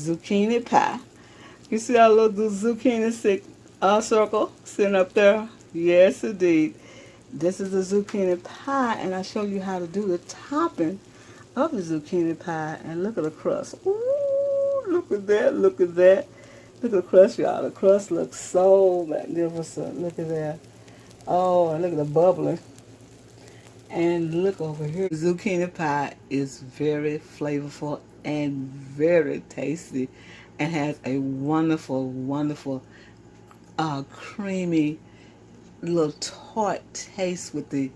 zucchini pie. You see our little zucchini circle sitting up there? Yes, indeed. This is the zucchini pie, and I show you how to do the topping of the zucchini pie. And look at the crust. Ooh, look at that, look at that. Look at the crust, y'all. The crust looks so magnificent. Look at that. Oh, and look at the bubbling. And look over here. Zucchini pie is very flavorful and very tasty and has a wonderful, wonderful, creamy, little tart taste with the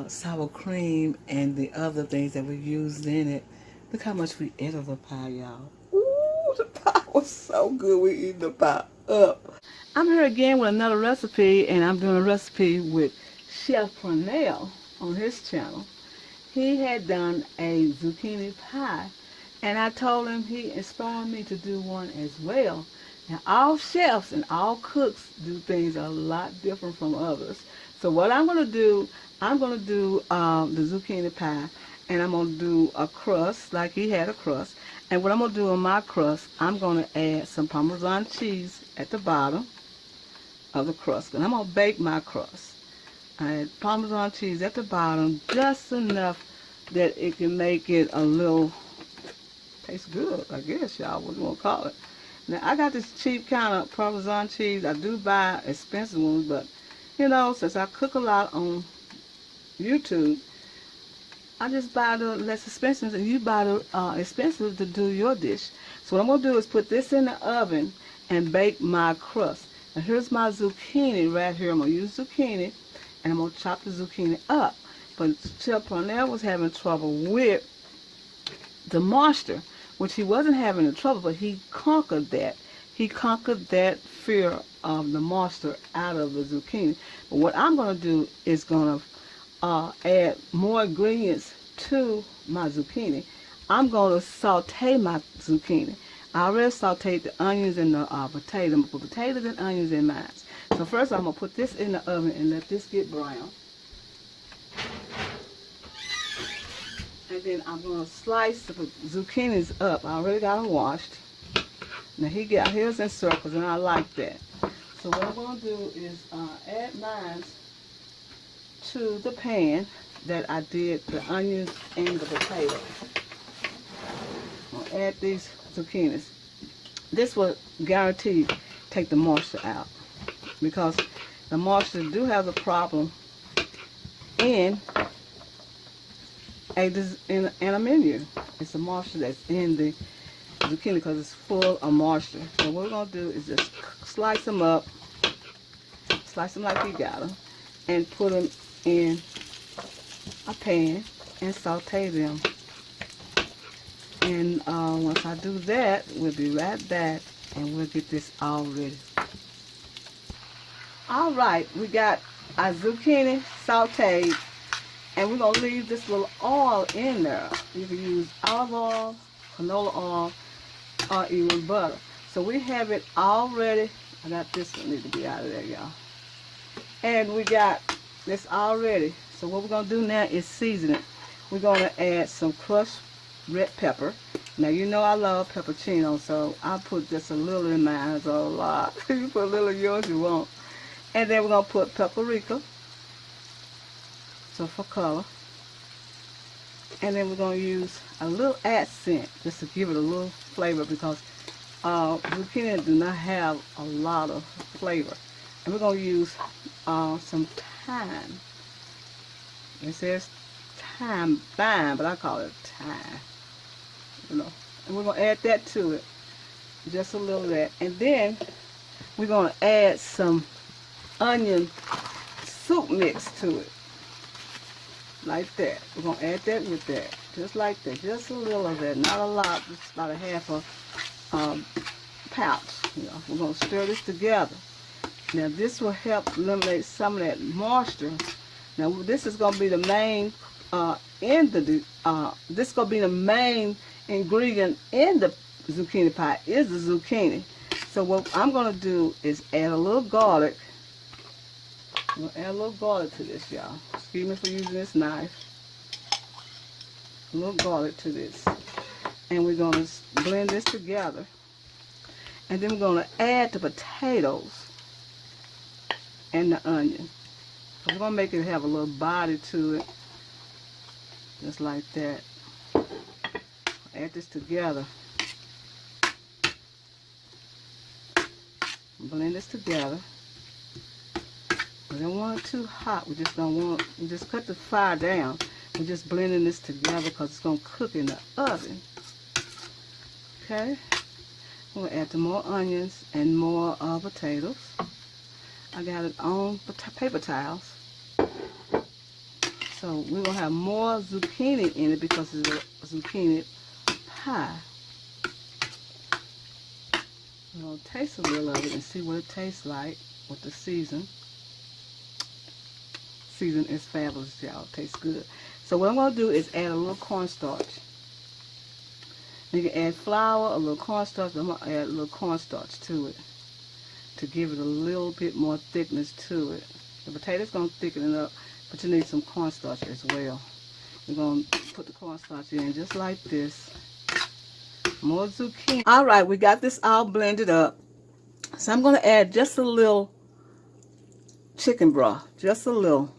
sour cream and the other things that we used in it. Look how much we ate of the pie, y'all. Ooh, the pie was so good. We eating the pie up. I'm here again with another recipe, and I'm doing a recipe with Chef Cornell on his channel. He had done a zucchini pie, and I told him he inspired me to do one as well. Now, all chefs and all cooks do things a lot different from others. So what I'm going to do, the zucchini pie, and I'm going to do a crust, like he had a crust. And what I'm going to do on my crust, I'm going to add some Parmesan cheese at the bottom of the crust. And I'm going to bake my crust. I add Parmesan cheese at the bottom, just enough that it can make it a little, taste good, I guess y'all would want to call it. Now, I got this cheap kind of Parmesan cheese. I do buy expensive ones, but, you know, since I cook a lot on YouTube, I just buy the less expensive, and you buy the expensive to do your dish. So what I'm going to do is put this in the oven and bake my crust. Now, here's my zucchini right here. I'm going to use zucchini, and I'm going to chop the zucchini up. But Chef Cornell was having trouble with the moisture, which he wasn't having the trouble, but he conquered that. He conquered that fear of the moisture out of the zucchini. But what I'm going to do is going to add more ingredients to my zucchini. I'm going to saute my zucchini. I already sauteed the onions and the potato. I'm going to put potatoes and onions in mine. So first I'm going to put this in the oven and let this get brown. And then I'm going to slice the zucchinis up. I already got them washed. Now he got his in circles, and I like that. So what I'm going to do is add mine to the pan that I did the onions and the potato. I'm going to add these zucchinis. This will guarantee take the moisture out, because the moisture do have a problem in a menu. It's the moisture that's in the zucchini because it's full of moisture. So what we're going to do is just slice them up, slice them like you got them, and put them in a pan and saute them. And once I do that, we'll be right back and we'll get this all ready. Alright, we got our zucchini sauteed, and we're going to leave this little oil in there. You can use olive oil, canola oil, or even butter. So we have it all ready. I got this one, need to be out of there, y'all. And we got this all ready. So what we're going to do now is season it. We're going to add some crushed red pepper. Now, you know I love peppercino, so I'll put just a little in mine, so a lot. You put a little of yours you want. And then we're going to put paprika, so for color. And then we're going to use a little accent just to give it a little flavor, because zucchini do not have a lot of flavor. And we're going to use some thyme. It says thyme, but I call it thyme. You know, and we're going to add that to it, just a little of that. And then we're going to add some onion soup mix to it, like that. We're going to add that with that, just like that, just a little of that, not a lot, just about a half a pouch. You know, we're going to stir this together. Now this will help eliminate some of that moisture. Now this is going to be the main this is going to be the main ingredient in the zucchini pie, is the zucchini. So what I'm going to do is add a little garlic. I'm going to add a little garlic to this, y'all. Excuse me for using this knife. A little garlic to this. And we're going to blend this together. And then we're going to add the potatoes and the onion. We're going to make it have a little body to it. Just like that. Add this together. Blend this together. We don't want it too hot. We just don't want, we just cut the fire down. We're just blending this together because it's going to cook in the oven. Okay. We'll add some more onions and more potatoes. I got it on paper towels. So we're going to have more zucchini in it because it's a zucchini pie. We're going to taste a little of it and see what it tastes like with the season. Season is fabulous, y'all. It tastes good. So what I'm going to do is add a little cornstarch. You can add flour, a little cornstarch. I'm going to add a little cornstarch to it to give it a little bit more thickness to it. The potato's going to thicken it up, but you need some cornstarch as well. We're going to put the cornstarch in just like this. More zucchini. All right, we got this all blended up. So I'm going to add just a little chicken broth, just a little.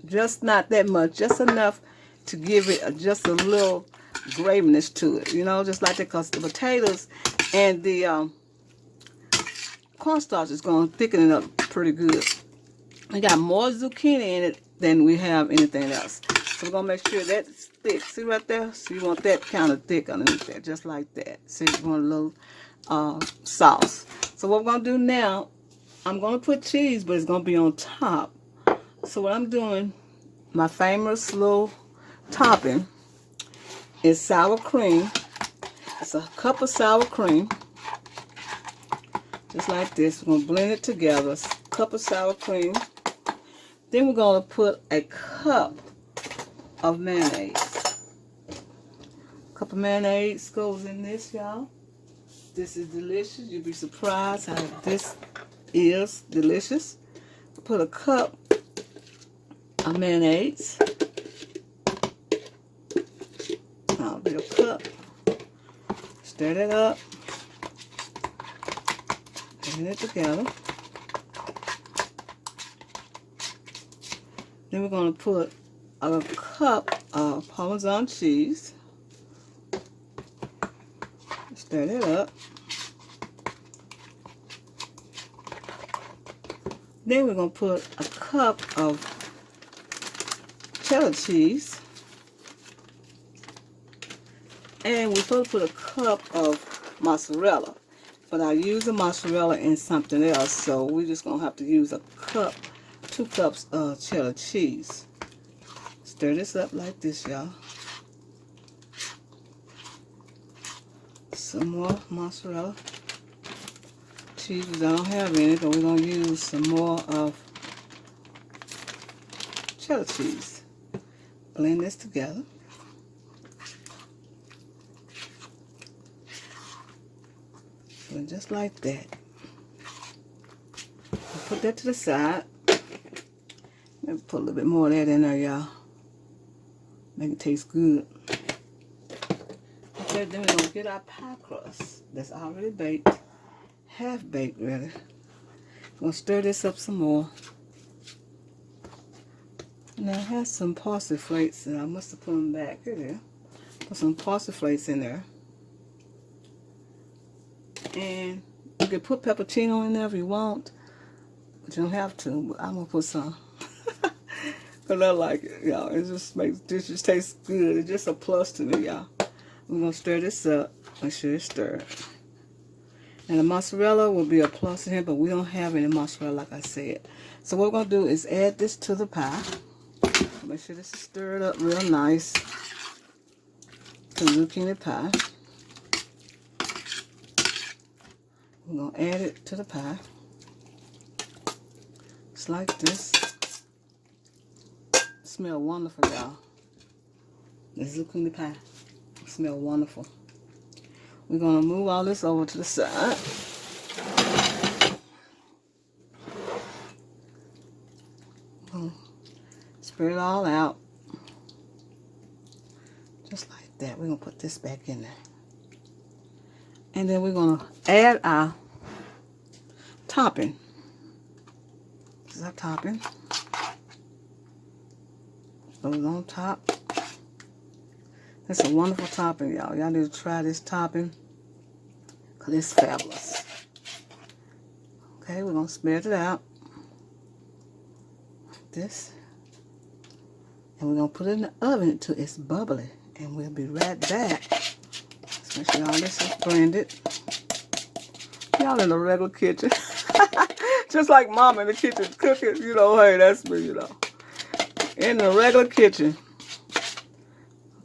Just not that much, just enough to give it just a little graviness to it, you know, just like that, because the potatoes and the cornstarch is going to thicken it up pretty good. We got more zucchini in it than we have anything else. So we're going to make sure that's thick. See right there? So you want that kind of thick underneath there, just like that. See, you want a little sauce. So what we're going to do now, I'm going to put cheese, but it's going to be on top. So what I'm doing, my famous little topping is sour cream. It's a cup of sour cream. Just like this. We're going to blend it together. A cup of sour cream. Then we're going to put a cup of mayonnaise. A cup of mayonnaise goes in this, y'all. This is delicious. You'll be surprised how this is delicious. Put a cup of mayonnaise. I'll do a cup. Stir that up. Blend it together. Then we're going to put a cup of Parmesan cheese. Stir that up. Then we're going to put a cup of cheddar cheese. And we're supposed to put a cup of mozzarella. But I use the mozzarella in something else, so we're just going to have to use a cup, 2 cups of cheddar cheese. Stir this up like this, y'all. Some more mozzarella. Cheese I don't have any, but we're going to use some more of cheddar cheese. Blend this together. So just like that. I'll put that to the side. Maybe put a little bit more of that in there, y'all. Make it taste good. Okay, then we're going to get our pie crust that's already baked. Half baked, really. Gonna stir this up some more. Now I have some parsley flakes, and I must have put them back. Here they are. Put some parsley flakes in there. And you can put pepperino in there if you want, but you don't have to. But I'm gonna put some. Cause I like it, y'all. It just makes dishes taste good. It's just a plus to me, y'all. We're gonna stir this up. Make sure it's stirred. And the mozzarella will be a plus to him, but we don't have any mozzarella, like I said. So what we're going to do is add this to the pie. Make sure this is stirred up real nice. The zucchini pie. We're going to add it to the pie. Just like this. It smells wonderful, y'all. The zucchini pie. It smells wonderful. We're going to move all this over to the side. Spread it all out. Just like that. We're going to put this back in there. And then we're going to add our topping. This is our topping. Goes on top. It's a wonderful topping, y'all. Y'all need to try this topping because it's fabulous. Okay, we're going to spread it out. Like this. And we're going to put it in the oven until it's bubbly. And we'll be right back. Let's make sure all this is blended. Y'all in the regular kitchen. Just like Mama in the kitchen cooking. You know, hey, that's me, you know. In the regular kitchen.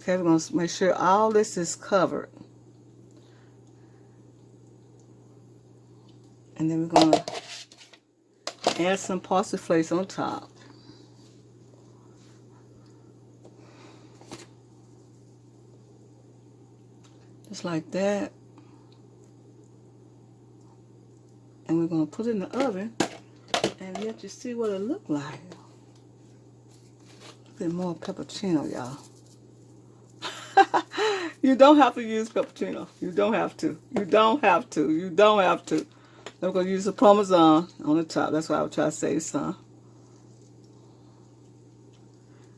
Okay, we're going to make sure all this is covered. And then we're going to add some parsley flakes on top. Just like that. And we're going to put it in the oven and let you see what it look like. Look at more pepperino, y'all. You don't have to use pepperino. You don't have to. You don't have to. You don't have to. I'm going to use the Parmesan on the top. That's why I would try to save some.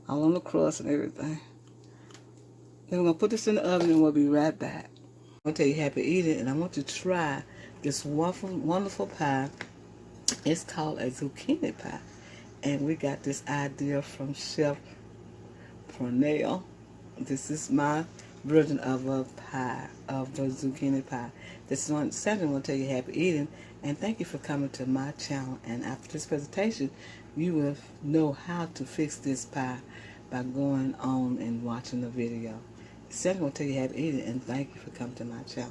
All on the crust and everything. Then we're going to put this in the oven and we'll be right back. I'm going to tell you happy eating, and I want you to try this wonderful pie. It's called a zucchini pie. And we got this idea from Chef Pernell. This is my version of a pie, of the zucchini pie. This is one Sandra will tell you happy eating, and thank you for coming to my channel. And after this presentation, you will know how to fix this pie by going on and watching the video. Sandra will tell you happy eating, and thank you for coming to my channel.